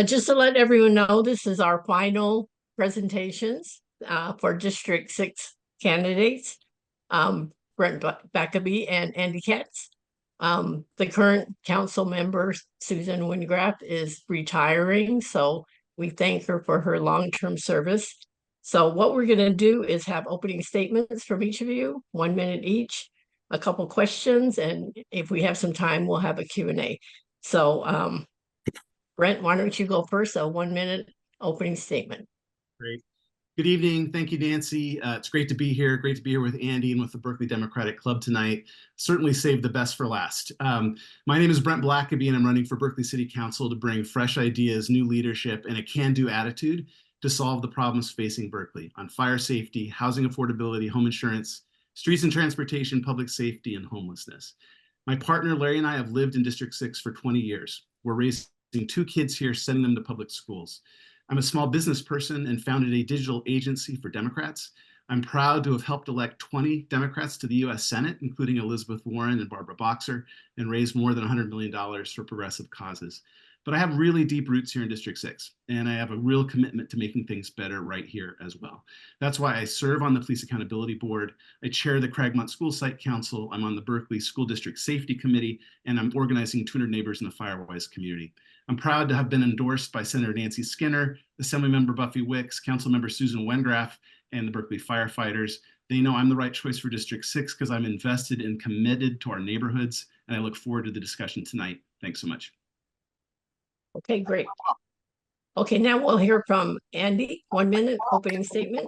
Just to let everyone know, this is our final presentations for District 6 candidates, Brent Blackaby and Andy Katz. The current council member, Susan Wingraff, is retiring, so we thank her for her long-term service. So what we're going to do is have opening statements from each of you, 1 minute each, a couple questions, and if we have some time, we'll have a Q&A. So Brent, why don't you go first? A 1 minute opening statement. Great. Good evening. Thank you, Nancy. It's great to be here. Great to be here with Andy and with the Berkeley Democratic Club tonight. Certainly saved the best for last. My name is Brent Blackaby, and I'm running for Berkeley City Council to bring fresh ideas, new leadership, and a can-do attitude to solve the problems facing Berkeley on fire safety, housing affordability, home insurance, streets and transportation, public safety, and homelessness. My partner, Larry, and I have lived in District 6 for 20 years. We're raising 2 kids here, sending them to public schools. I'm a small business person and founded a digital agency for Democrats. I'm proud to have helped elect 20 Democrats to the US Senate, including Elizabeth Warren and Barbara Boxer, and raised more than $100 million for progressive causes. But I have really deep roots here in District 6, and I have a real commitment to making things better right here as well. That's why I serve on the Police Accountability Board. I chair the Cragmont School Site Council. I'm on the Berkeley School District Safety Committee, and I'm organizing 200 neighbors in the Firewise community. I'm proud to have been endorsed by Senator Nancy Skinner, Assemblymember Buffy Wicks, Councilmember Susan Wengraff, and the Berkeley firefighters. They know I'm the right choice for District 6 because I'm invested and committed to our neighborhoods, and I look forward to the discussion tonight. Thanks so much. Okay, great. Okay, now we'll hear from Andy. 1 minute opening statement.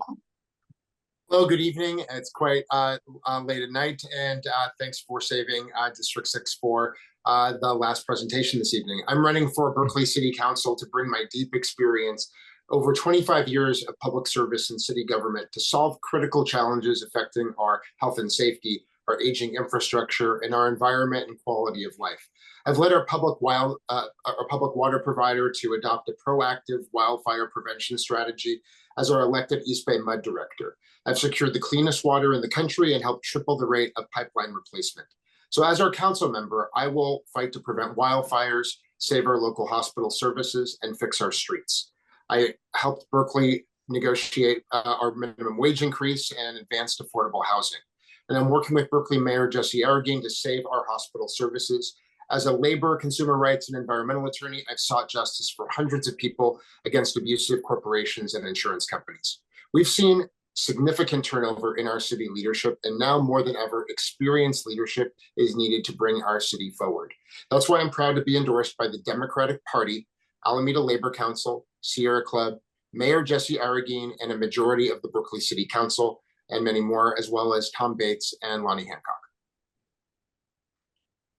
Well, good evening. It's quite late at night, and thanks for saving District 6 for the last presentation this evening. I'm running for Berkeley City Council to bring my deep experience over 25 years of public service and city government to solve critical challenges affecting our health and safety, our aging infrastructure, and our environment and quality of life. I've led our public water provider to adopt a proactive wildfire prevention strategy as our elected East Bay Mud Director. I've secured the cleanest water in the country and helped triple the rate of pipeline replacement. So as our council member, I will fight to prevent wildfires, save our local hospital services, and fix our streets. I helped Berkeley negotiate our minimum wage increase and advanced affordable housing. And I'm working with Berkeley Mayor Jesse Arreguín to save our hospital services. As a labor, consumer rights, and environmental attorney, I've sought justice for hundreds of people against abusive corporations and insurance companies. We've seen significant turnover in our city leadership, and now more than ever, experienced leadership is needed to bring our city forward. That's why I'm proud to be endorsed by the Democratic Party, Alameda Labor Council, Sierra Club, Mayor Jesse Arreguín, and a majority of the Berkeley City Council, and many more, as well as Tom Bates and Lonnie Hancock.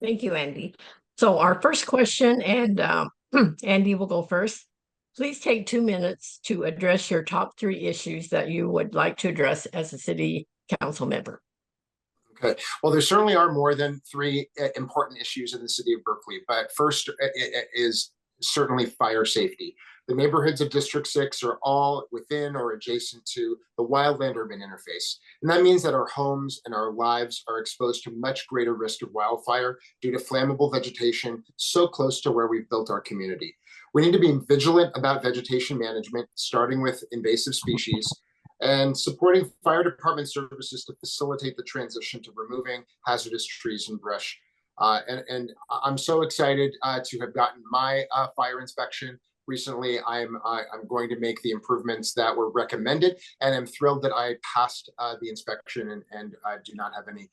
Thank you, Andy. So our first question, and Andy will go first. Please take 2 minutes to address your top 3 issues that you would like to address as a city council member. Okay, well, there certainly are more than 3 important issues in the city of Berkeley, but first is certainly fire safety. The neighborhoods of District 6 are all within or adjacent to the wildland-urban interface. And that means that our homes and our lives are exposed to much greater risk of wildfire due to flammable vegetation so close to where we've built our community. We need to be vigilant about vegetation management, starting with invasive species, and supporting fire department services to facilitate the transition to removing hazardous trees and brush. And I'm so excited to have gotten my fire inspection recently. I'm going to make the improvements that were recommended, and I'm thrilled that I passed the inspection and do not have any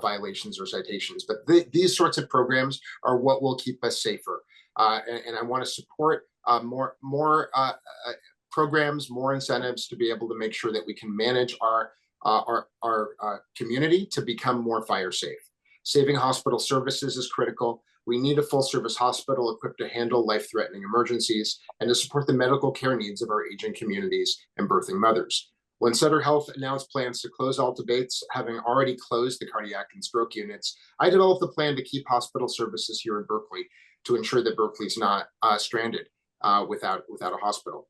violations or citations. But these sorts of programs are what will keep us safer. And I want to support more programs, more incentives to be able to make sure that we can manage our community to become more fire safe. Saving hospital services is critical. We need a full-service hospital equipped to handle life-threatening emergencies and to support the medical care needs of our aging communities and birthing mothers. When Sutter Health announced plans to close all debates, having already closed the cardiac and stroke units, I developed a plan to keep hospital services here in Berkeley to ensure that Berkeley's not stranded without a hospital.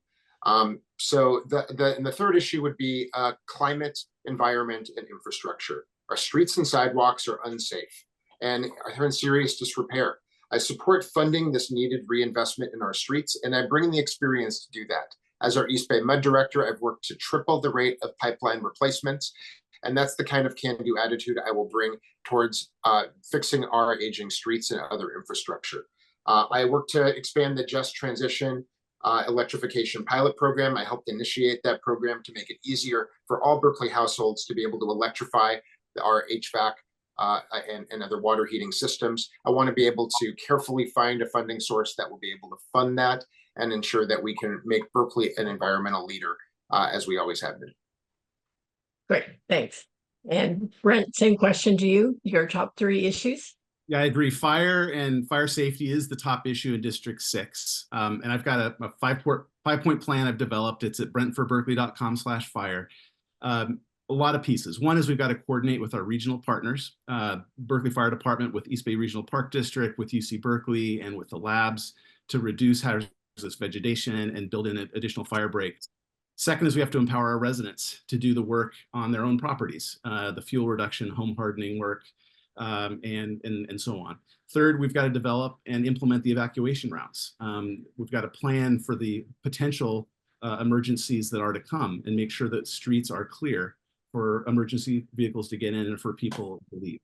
So the third issue would be climate, environment, and infrastructure. Our streets and sidewalks are unsafe and are in serious disrepair. I support funding this needed reinvestment in our streets, and I bring the experience to do that. As our East Bay Mud Director, I've worked to triple the rate of pipeline replacements, and that's the kind of can-do attitude I will bring towards fixing our aging streets and other infrastructure. I work to expand the Just Transition electrification pilot program. I helped initiate that program to make it easier for all Berkeley households to be able to electrify our HVAC and other water heating systems. I want to be able to carefully find a funding source that will be able to fund that and ensure that we can make Berkeley an environmental leader as we always have been. Great, thanks. And Brent, same question to you, your top 3 issues? Yeah, I agree. Fire and fire safety is the top issue in District 6. And I've got a five-point plan I've developed. It's at brentforberkeley.com/fire. A lot of pieces. One is we've got to coordinate with our regional partners, Berkeley Fire Department with East Bay Regional Park District, with UC Berkeley, and with the labs to reduce hazardous vegetation and build in additional fire breaks. Second is we have to empower our residents to do the work on their own properties, the fuel reduction, home hardening work, and so on. Third, we've got to develop and implement the evacuation routes. We've got to plan for the potential emergencies that are to come and make sure that streets are clear for emergency vehicles to get in and for people to leave.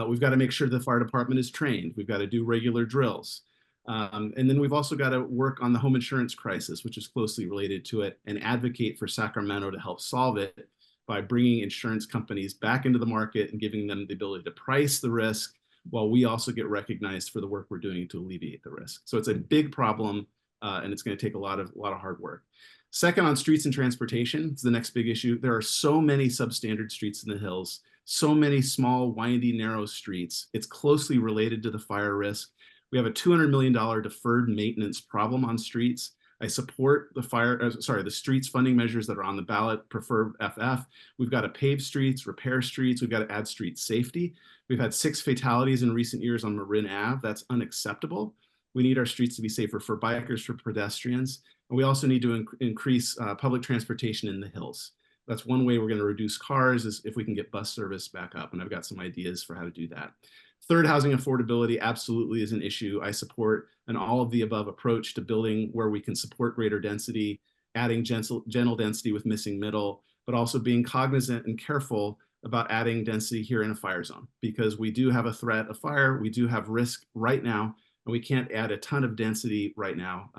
We've got to make sure the fire department is trained. We've got to do regular drills. And then we've also got to work on the home insurance crisis, which is closely related to it, and advocate for Sacramento to help solve it by bringing insurance companies back into the market and giving them the ability to price the risk while we also get recognized for the work we're doing to alleviate the risk. So it's a big problem, and it's going to take a lot of hard work. Second, on streets and transportation, it's the next big issue. There are so many substandard streets in the hills, so many small, windy, narrow streets. It's closely related to the fire risk. We have a $200 million deferred maintenance problem on streets. I support the streets funding measures that are on the ballot, prefer FF. We've got to pave streets, repair streets. We've got to add street safety. We've had 6 fatalities in recent years on Marin Ave. That's unacceptable. We need our streets to be safer for bikers, for pedestrians. And we also need to increase public transportation in the hills. That's one way we're going to reduce cars, is if we can get bus service back up. And I've got some ideas for how to do that. Third, housing affordability absolutely is an issue. I support an all of the above approach to building where we can support greater density, adding gentle density with missing middle, but also being cognizant and careful about adding density here in a fire zone, because we do have a threat of fire. We do have risk right now, and we can't add a ton of density right now.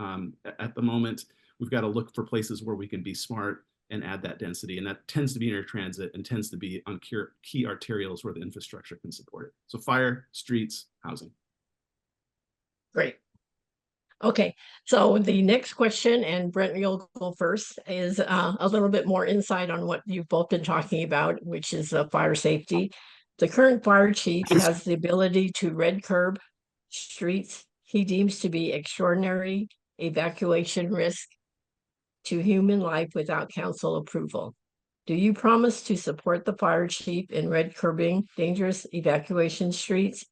At the moment, we've got to look for places where we can be smart and add that density. And that tends to be near transit and tends to be on key arterials where the infrastructure can support it. So fire, streets, housing. Great. Okay, so the next question, and Brent, you'll go first, is a little bit more insight on what you've both been talking about, which is fire safety. The current fire chief has the ability to red curb streets he deems to be extraordinary evacuation risk to human life without council approval. Do you promise to support the fire chief in red curbing dangerous evacuation streets?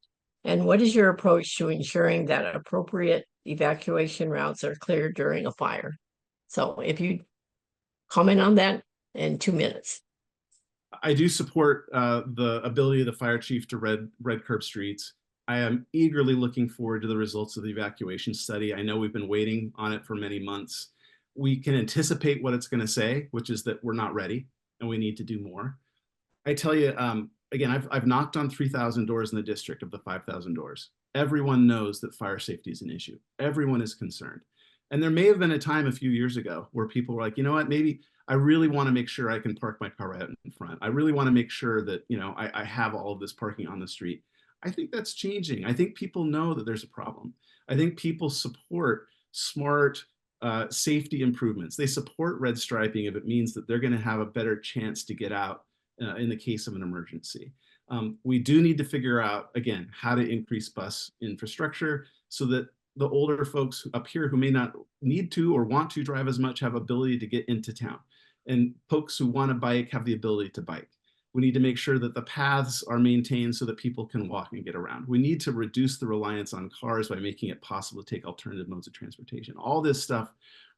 And what is your approach to ensuring that appropriate evacuation routes are cleared during a fire? So if you comment on that in 2 minutes. I do support the ability of the fire chief to red curb streets. I am eagerly looking forward to the results of the evacuation study. I know we've been waiting on it for many months. We can anticipate what it's going to say, which is that we're not ready and we need to do more. I tell you, again, I've knocked on 3,000 doors in the district of the 5,000 doors. Everyone knows that fire safety is an issue. Everyone is concerned. And there may have been a time a few years ago where people were like, you know what, maybe I really want to make sure I can park my car right in front. I really want to make sure that, you know, I have all of this parking on the street. I think that's changing. I think people know that there's a problem. I think people support smart safety improvements. They support red striping if it means that they're going to have a better chance to get out in the case of an emergency. We do need to figure out, again, how to increase bus infrastructure so that the older folks up here who may not need to or want to drive as much have ability to get into town. And folks who want to bike have the ability to bike. We need to make sure that the paths are maintained so that people can walk and get around. We need to reduce the reliance on cars by making it possible to take alternative modes of transportation. All this stuff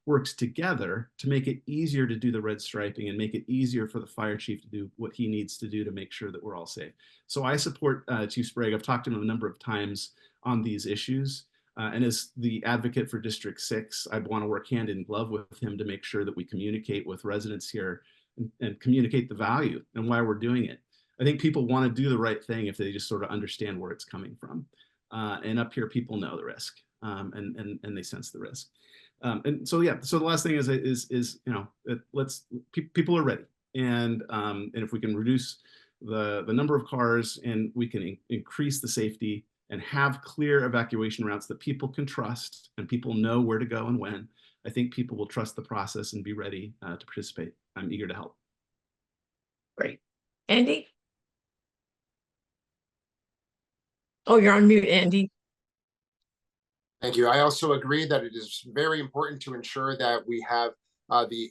works together to make it easier to do the red striping and make it easier for the fire chief to do what he needs to do to make sure that we're all safe. So I support Chief Sprague. I've talked to him a number of times on these issues. And as the advocate for District 6, I'd want to work hand in glove with him to make sure that we communicate with residents here and communicate the value and why we're doing it. I think people want to do the right thing if they just sort of understand where it's coming from. And up here, people know the risk, and they sense the risk. And so, yeah, so the last thing is you know, people are ready. And if we can reduce the number of cars and we can increase the safety and have clear evacuation routes that people can trust and people know where to go and when, I think people will trust the process and be ready to participate. I'm eager to help. Great. Andy? Oh, you're on mute, Andy. Thank you. I also agree that it is very important to ensure that we have the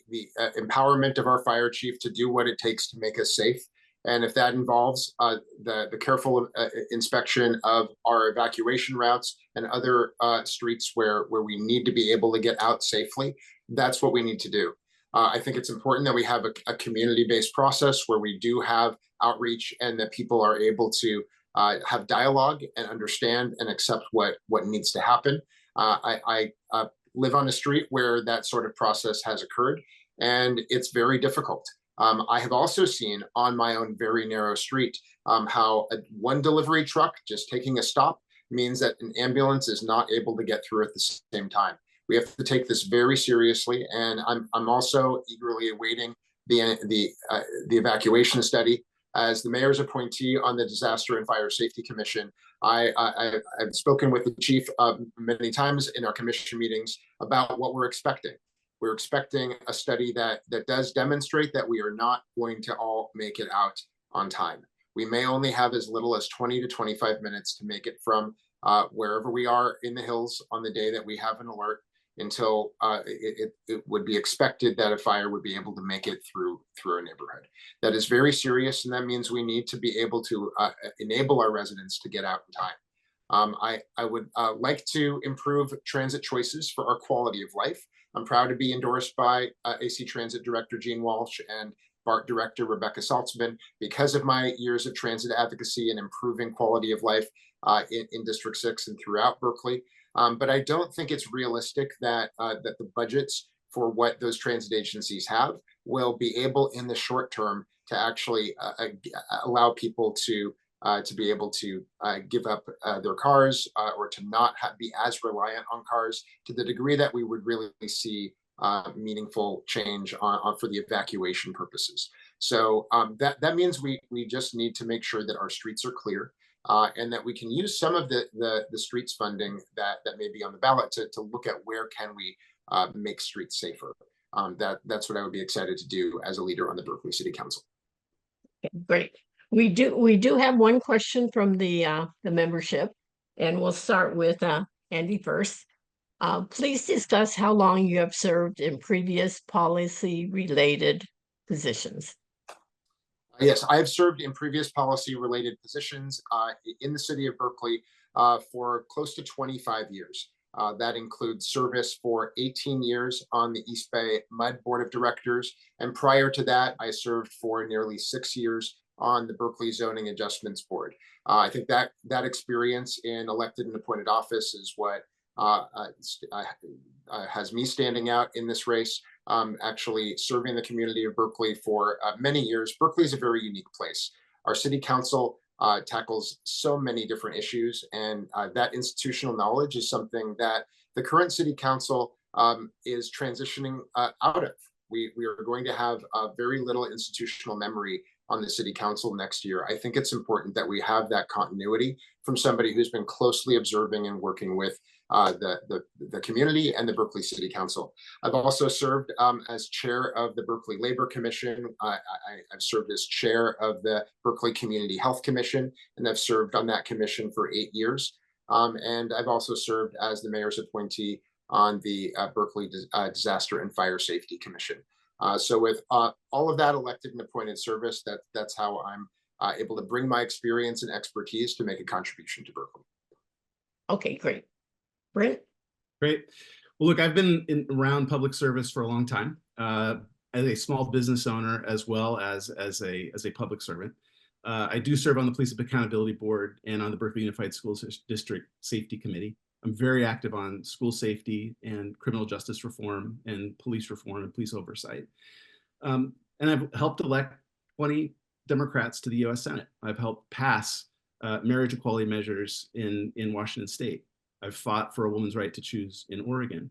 empowerment of our fire chief to do what it takes to make us safe. And if that involves the careful inspection of our evacuation routes and other streets where we need to be able to get out safely, that's what we need to do. I think it's important that we have a community-based process where we do have outreach and that people are able to have dialogue and understand and accept what needs to happen. I live on a street where that sort of process has occurred, and it's very difficult. I have also seen on my own very narrow street how one delivery truck just taking a stop means that an ambulance is not able to get through at the same time. We have to take this very seriously, and I'm also eagerly awaiting the evacuation study. As the mayor's appointee on the Disaster and Fire Safety Commission, I've spoken with the chief many times in our commission meetings about what we're expecting. We're expecting a study that does demonstrate that we are not going to all make it out on time. We may only have as little as 20 to 25 minutes to make it from wherever we are in the hills on the day that we have an alert until it would be expected that a fire would be able to make it through a neighborhood. That is very serious, and that means we need to be able to enable our residents to get out in time. I would like to improve transit choices for our quality of life. I'm proud to be endorsed by AC Transit Director Gene Walsh and BART Director Rebecca Saltzman because of my years of transit advocacy and improving quality of life in District 6 and throughout Berkeley. But I don't think it's realistic that the budgets for what those transit agencies have will be able in the short term to actually allow people to be able to give up their cars or to not be as reliant on cars to the degree that we would really see meaningful change for the evacuation purposes. So that means we just need to make sure that our streets are clear. And that we can use some of the streets funding that may be on the ballot to look at where can we make streets safer. That's what I would be excited to do as a leader on the Berkeley City Council. Okay, great. We do have one question from the membership, and we'll start with Andy first. Please discuss how long you have served in previous policy-related positions. Yes, I have served in previous policy-related positions in the city of Berkeley for close to 25 years. That includes service for 18 years on the East Bay MUD Board of Directors. And prior to that, I served for nearly 6 years on the Berkeley Zoning Adjustments Board. I think that experience in elected and appointed office is what has me standing out in this race. Actually serving the community of Berkeley for many years. Berkeley is a very unique place. Our city council tackles so many different issues, and that institutional knowledge is something that the current city council is transitioning out of. We are going to have very little institutional memory on the city council next year. I think it's important that we have that continuity from somebody who's been closely observing and working with the community and the Berkeley City Council. I've also served as chair of the Berkeley Labor Commission. I've served as chair of the Berkeley Community Health Commission, and I've served on that commission for 8 years. And I've also served as the mayor's appointee on the Berkeley Disaster and Fire Safety Commission. So with all of that elected and appointed service, that's how I'm able to bring my experience and expertise to make a contribution to Berkeley. Okay, great. Brent? Great. Well, look, I've been around public service for a long time as a small business owner as well as a public servant. I do serve on the Police Accountability Board and on the Berkeley Unified School District Safety Committee. I'm very active on school safety and criminal justice reform and police reform and police oversight. And I've helped elect 20 Democrats to the US Senate. I've helped pass marriage equality measures in Washington State. I've fought for a woman's right to choose in Oregon.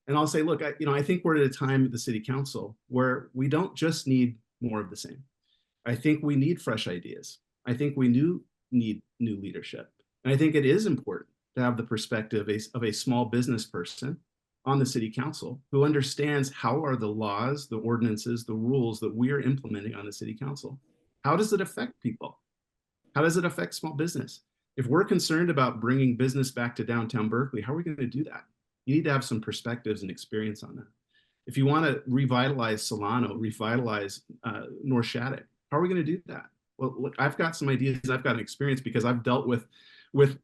And I'll say, look, I think we're at a time at the City Council where we don't just need more of the same. I think we need fresh ideas. I think we need new leadership. And I think it is important to have the perspective of a small business person on the City Council who understands how are the laws, the ordinances, the rules that we are implementing on the City Council. How does it affect people? How does it affect small business? If we're concerned about bringing business back to downtown Berkeley, how are we going to do that? You need to have some perspectives and experience on that. If you want to revitalize Solano, revitalize North Shattuck, how are we going to do that? Well, look, I've got some ideas. I've got an experience because I've dealt with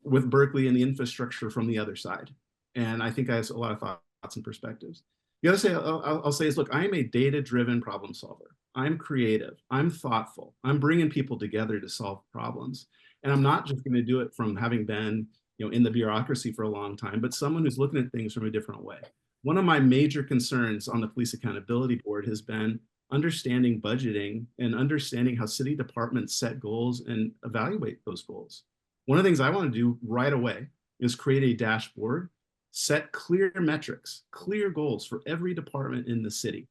Berkeley and the infrastructure from the other side. And I think I have a lot of thoughts and perspectives. The other thing I'll say is, look, I am a data-driven problem solver. I'm creative. I'm thoughtful. I'm bringing people together to solve problems. And I'm not just going to do it from having been, in the bureaucracy for a long time, but someone who's looking at things from a different way. One of my major concerns on the Police Accountability Board has been understanding budgeting and understanding how city departments set goals and evaluate those goals. One of the things I want to do right away is create a dashboard, set clear metrics, clear goals for every department in the city.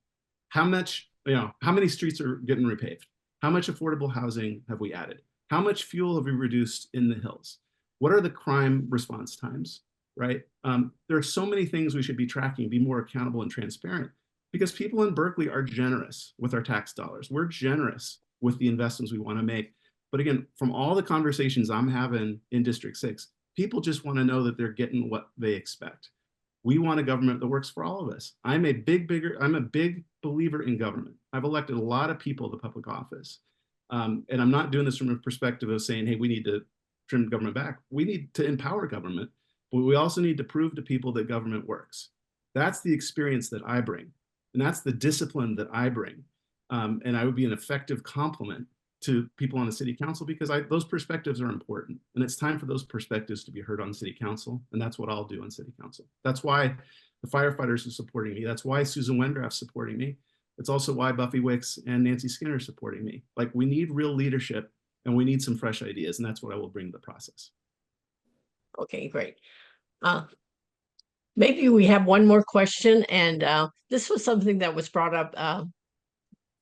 How many streets are getting repaved? How much affordable housing have we added? How much fuel have we reduced in the hills? What are the crime response times, right? There are so many things we should be tracking, be more accountable and transparent, because people in Berkeley are generous with our tax dollars. We're generous with the investments we want to make. But again, from all the conversations I'm having in District 6, people just want to know that they're getting what they expect. We want a government that works for all of us. I'm a big believer in government. I've elected a lot of people to public office. And I'm not doing this from a perspective of saying, hey, we need to trim government back. We need to empower government, but we also need to prove to people that government works. That's the experience that I bring. And that's the discipline that I bring. And I would be an effective complement to people on the City Council because those perspectives are important. And it's time for those perspectives to be heard on City Council. And that's what I'll do on City Council. That's why the firefighters are supporting me. That's why Susan Wendraft's supporting me. It's also why Buffy Wicks and Nancy Skinner are supporting me. Like, we need real leadership and we need some fresh ideas. And that's what I will bring to the process. Okay, great. Maybe we have one more question. And this was something that was brought up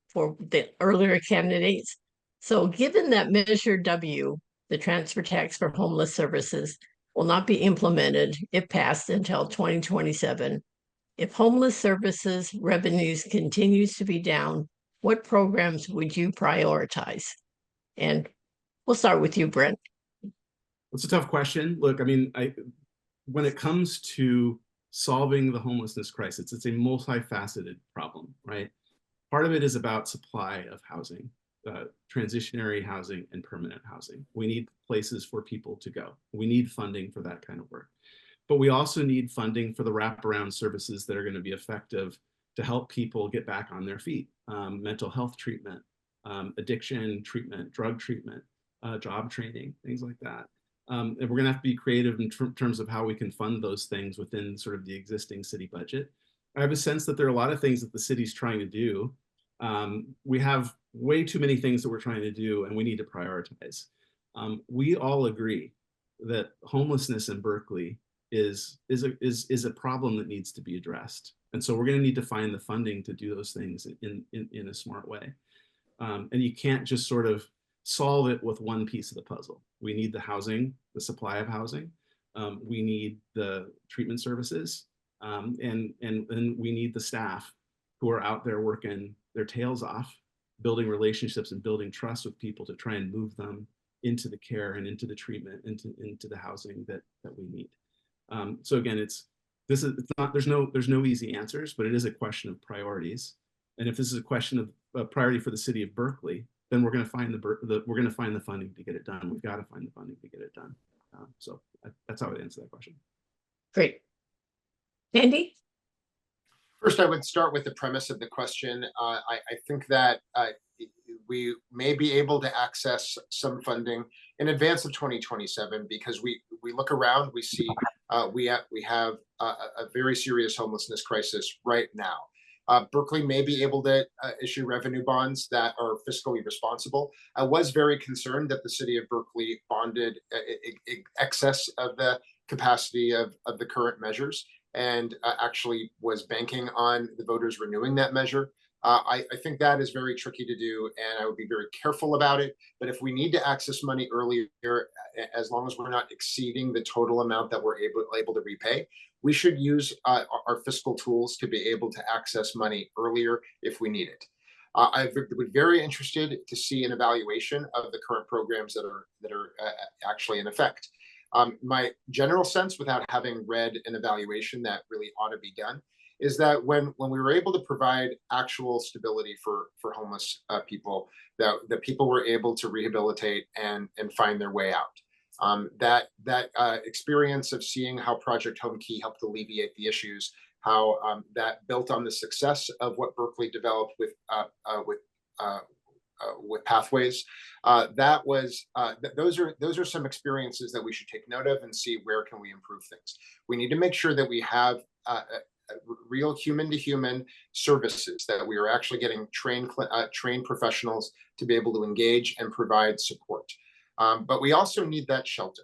for the earlier candidates. So given that Measure W, the transfer tax for homeless services, will not be implemented if passed until 2027, if homeless services revenues continues to be down, what programs would you prioritize? And we'll start with you, Brent. It's a tough question. Look, I mean, when it comes to solving the homelessness crisis, it's a multifaceted problem, right? Part of it is about supply of housing, transitionary housing and permanent housing. We need places for people to go. We need funding for that kind of work. But we also need funding for the wraparound services that are going to be effective to help people get back on their feet. Mental health treatment, addiction treatment, drug treatment, job training, things like that. And we're going to have to be creative in terms of how we can fund those things within sort of the existing city budget. I have a sense that there are a lot of things that the city's trying to do. We have way too many things that we're trying to do, and we need to prioritize. We all agree that homelessness in Berkeley is a problem that needs to be addressed. And so we're going to need to find the funding to do those things in a smart way. And you can't just sort of solve it with one piece of the puzzle. We need the housing, the supply of housing. We need the treatment services, and we need the staff who are out there working their tails off, building relationships and building trust with people to try and move them into the care and into the treatment, into the housing that we need. So again, there's no easy answers, but it is a question of priorities. And if this is a question of a priority for the city of Berkeley, then we're going to find the funding to get it done. We've got to find the funding to get it done. So that's how I would answer that question. Great. Andy? First, I would start with the premise of the question. I think that we may be able to access some funding in advance of 2027 because we look around, we see we have a very serious homelessness crisis right now. Berkeley may be able to issue revenue bonds that are fiscally responsible. I was very concerned that the city of Berkeley bonded excess of the capacity of the current measures and actually was banking on the voters renewing that measure. I think that is very tricky to do, and I would be very careful about it. But if we need to access money earlier, as long as we're not exceeding the total amount that we're able to repay, we should use our fiscal tools to be able to access money earlier if we need it. I would be very interested to see an evaluation of the current programs that are actually in effect. My general sense, without having read an evaluation that really ought to be done, is that when we were able to provide actual stability for homeless people, that people were able to rehabilitate and find their way out. That experience of seeing how Project Home Key helped alleviate the issues, how that built on the success of what Berkeley developed with pathways, those are some experiences that we should take note of and see where can we improve things. We need to make sure that we have real human-to-human services, that we are actually getting trained professionals to be able to engage and provide support. But we also need that shelter.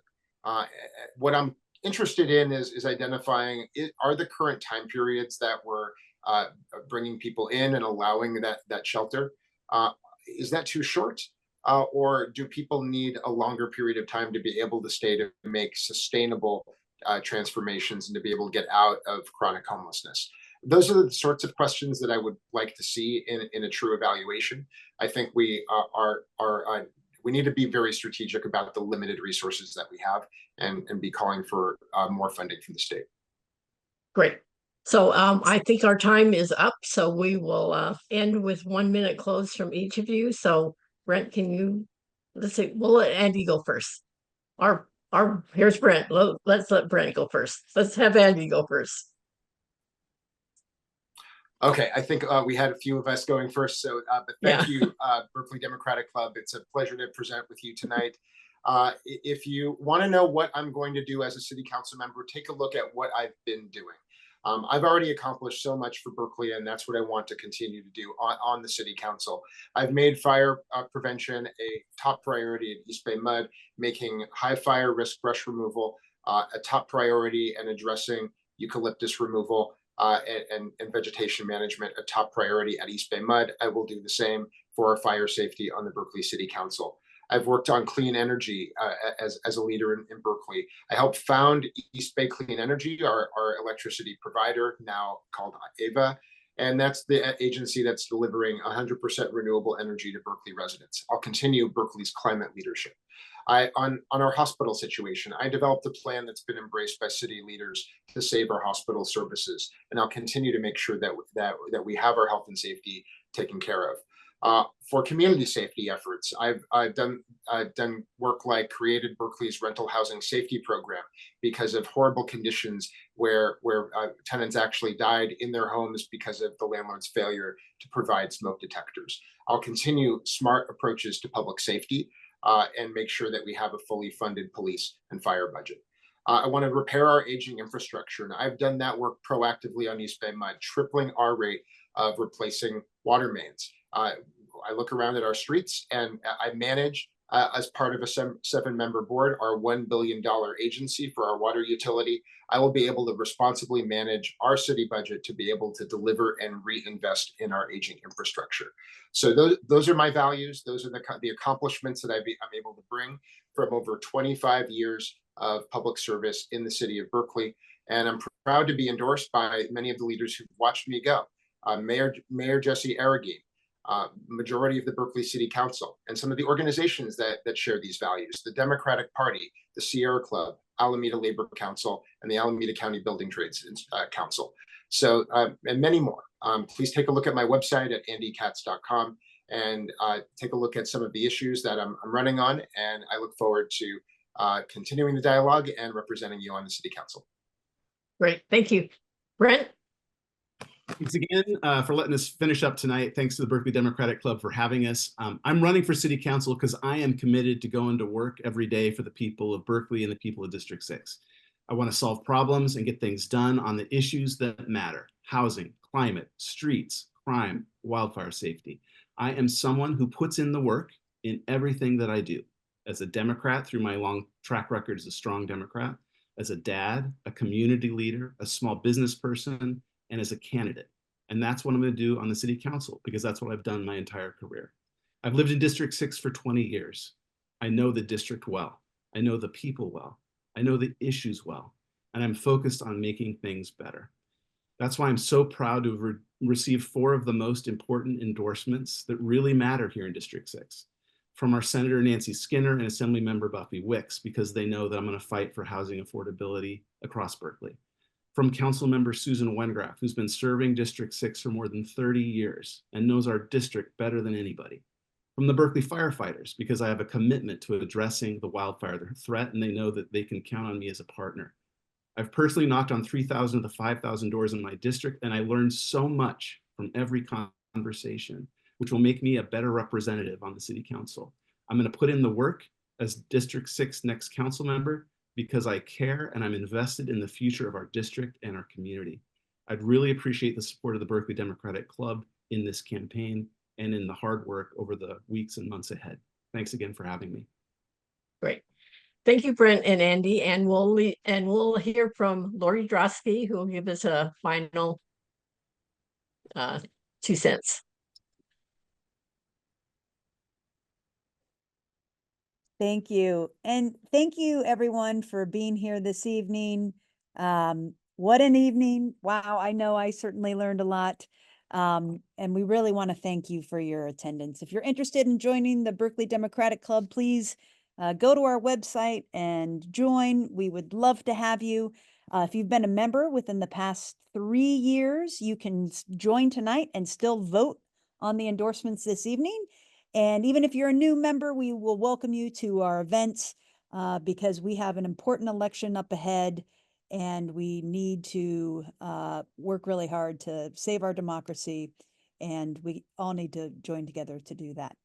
What I'm interested in is identifying, are the current time periods that we're bringing people in and allowing that shelter, is that too short? Or do people need a longer period of time to be able to stay to make sustainable transformations and to be able to get out of chronic homelessness? Those are the sorts of questions that I would like to see in a true evaluation. I think we need to be very strategic about the limited resources that we have and be calling for more funding from the state. Great. So I think our time is up, so we will end with 1 minute close from each of you. So Brent, can you, let's see, we'll let Andy go first. Here's Brent. Let's let Brent go first. Let's have Andy go first. Okay, I think we had a few of us going first, so but thank you, Berkeley Democratic Club. It's a pleasure to present with you tonight. If you want to know what I'm going to do as a city council member, take a look at what I've been doing. I've already accomplished so much for Berkeley, and that's what I want to continue to do on the city council. I've made fire prevention a top priority at East Bay Mud, making high fire risk brush removal a top priority, and addressing eucalyptus removal and vegetation management a top priority at East Bay Mud. I will do the same for our fire safety on the Berkeley City Council. I've worked on clean energy as a leader in Berkeley. I helped found East Bay Clean Energy, our electricity provider, now called AVA, and that's the agency that's delivering 100% renewable energy to Berkeley residents. I'll continue Berkeley's climate leadership. On our hospital situation, I developed a plan that's been embraced by city leaders to save our hospital services, and I'll continue to make sure that we have our health and safety taken care of. For community safety efforts, I've done work like created Berkeley's rental housing safety program because of horrible conditions where tenants actually died in their homes because of the landlord's failure to provide smoke detectors. I'll continue smart approaches to public safety and make sure that we have a fully funded police and fire budget. I want to repair our aging infrastructure, and I've done that work proactively on East Bay Mud, tripling our rate of replacing water mains. I look around at our streets, and I manage, as part of a 7-member board, our $1 billion agency for our water utility. I will be able to responsibly manage our city budget to be able to deliver and reinvest in our aging infrastructure. So those are my values. Those are the accomplishments that I'm able to bring from over 25 years of public service in the city of Berkeley. And I'm proud to be endorsed by many of the leaders who've watched me go. Mayor Jesse Arreguín, majority of the Berkeley City Council, and some of the organizations that share these values: the Democratic Party, the Sierra Club, Alameda Labor Council, and the Alameda County Building Trades Council. So, and many more. Please take a look at my website at andykatz.com and take a look at some of the issues that I'm running on. And I look forward to continuing the dialogue and representing you on the City Council. Great, thank you. Brent? Thanks again for letting us finish up tonight. Thanks to the Berkeley Democratic Club for having us. I'm running for city council because I am committed to going to work every day for the people of Berkeley and the people of District 6. I want to solve problems and get things done on the issues that matter: housing, climate, streets, crime, wildfire safety. I am someone who puts in the work in everything that I do. As a Democrat, through my long track record as a strong Democrat, as a dad, a community leader, a small business person, and as a candidate. And that's what I'm going to do on the city council, because that's what I've done my entire career. I've lived in District 6 for 20 years. I know the district well. I know the people well. I know the issues well. And I'm focused on making things better. That's why I'm so proud to have received 4 of the most important endorsements that really matter here in District 6. From our Senator Nancy Skinner and Assemblymember Buffy Wicks, because they know that I'm going to fight for housing affordability across Berkeley. From Councilmember Susan Wengraf, who's been serving District 6 for more than 30 years and knows our district better than anybody. From the Berkeley firefighters, because I have a commitment to addressing the wildfire threat, and they know that they can count on me as a partner. I've personally knocked on 3,000 of the 5,000 doors in my district, and I learned so much from every conversation, which will make me a better representative on the city council. I'm going to put in the work as District 6 next council member because I care and I'm invested in the future of our district and our community. I'd really appreciate the support of the Berkeley Democratic Club in this campaign and in the hard work over the weeks and months ahead. Thanks again for having me. Great. Thank you, Brent and Andy. And we'll hear from Lori Drosky, who will give us a final 2 cents. Thank you. And thank you everyone for being here this evening. What an evening. Wow. I know I certainly learned a lot. And we really want to thank you for your attendance. If you're interested in joining the Berkeley Democratic Club, please go to our website and join. We would love to have you. If you've been a member within the past 3 years, you can join tonight and still vote on the endorsements this evening. And even if you're a new member, we will welcome you to our events because we have an important election up ahead and we need to work really hard to save our democracy. And we all need to join together to do that.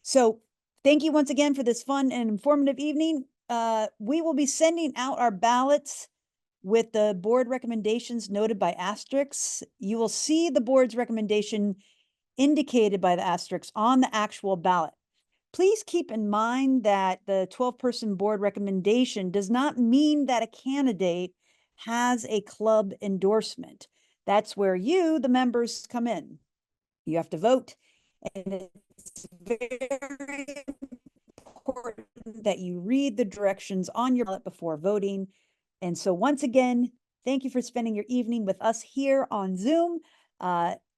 So thank you once again for this fun and informative evening. We will be sending out our ballots with the board recommendations noted by asterisks. You will see the board's recommendation indicated by the asterisks on the actual ballot. Please keep in mind that the 12-person board recommendation does not mean that a candidate has a club endorsement. That's where you, the members, come in. You have to vote, and it's very important that you read the directions on your ballot before voting. And so once again, thank you for spending your evening with us here on Zoom.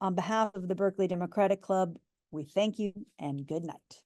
On behalf of the Berkeley Democratic Club, we thank you and good night.